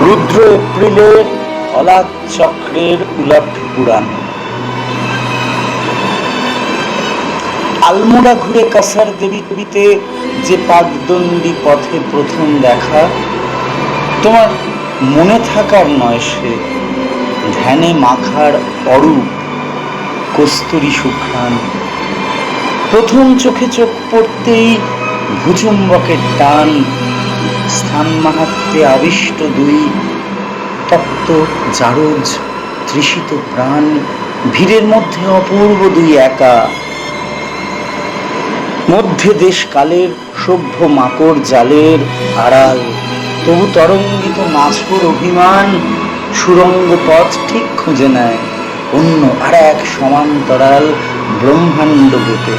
রুদ্র এপ্রিলের অলাদ চক্রের উলট পুরাণ। আলমোড়া ঘুরে কাসার দেবীতে যে পাকদণ্ডী পথে প্রথম দেখা, তোমার মনে থাকার নয় সে, ধ্যানে মাখার অরূপ কস্তুরী সুঘ্রাণ। প্রথম চোখে চোখ পড়তেই ভুচুম্বকের টান, স্থান মাহাত্মে আবিষ্ট দুই তপ্ত জারজ তৃষিত প্রাণ, ভিড়ের মধ্যে অপূর্ব দুই একা, মধ্যে দেশ কালের সভ্য মাকড় জালের আড়াল, তবু তরঙ্গিত মাছুর অভিমান সুরঙ্গ পথ ঠিক খুঁজে নেয় অন্য আর এক সমান্তরাল ব্রহ্মাণ্ড গেটে।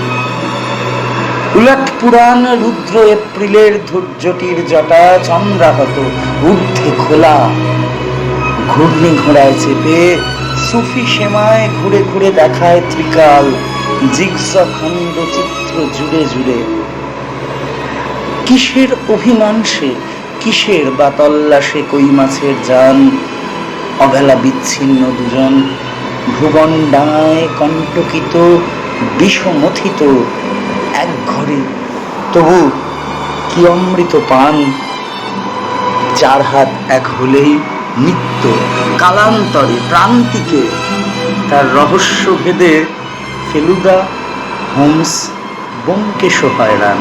উলট পুরাণ রুদ্র এপ্রিলের ধৈর্যটির জটা চন্দ্রাহত ঊর্ধ্বে খোলা, ঘূর্ণি ঘোড়ায় চেপে সুফি সেমায় ঘুরে ঘুরে দেখায় ত্রিকাল জিগজখণ্ড চিত্র জুড়ে জুড়ে। কিসের অভিমান সে, কিসের বা তল্লাশে কই মাছের যান, অবেলা বিচ্ছিন্ন দুজন ভুবন ডাঙায় কণ্টকিত বিষমথিত এক ঘরে, তবু কি অমৃত পান। চার হাত এক হলেই নিত্য কালান্তরে প্রান্তিকে তার রহস্য ভেদে ফেলুদা হোমস ব্যোমকেশ হয়রান।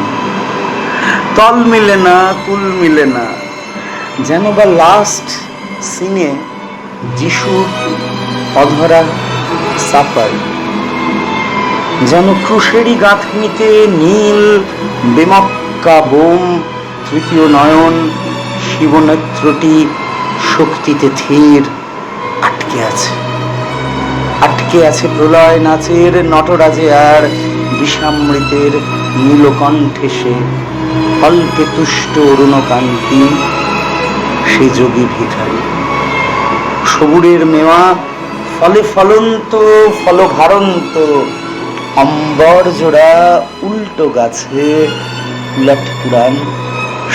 তল মিলে না, কুল মিলে না, যেন বা লাস্ট সিনে যিশুর অধরা সাফার, যেন ক্রুশেরই গাঁথনিতে নীল বেমক্কা বোম, তৃতীয় নয়ন শিবনেত্রটি শক্তিতে থির আটকে আছে, আটকে আছে প্রলয় নাচের নটরাজে আর বিষামৃতের নীলকণ্ঠে সে, অল্পে তুষ্ট অরুণকান্তি সে যোগী ভিখারি। সবুরের মেওয়া ফলে ফলন্ত ফলভারন্ত অম্বর জোড়া উল্টো গাছে, উলট পুরাণ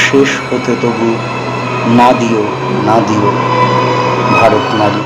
শেষ হতে তবু না দিও, না দিও ভারত নারী।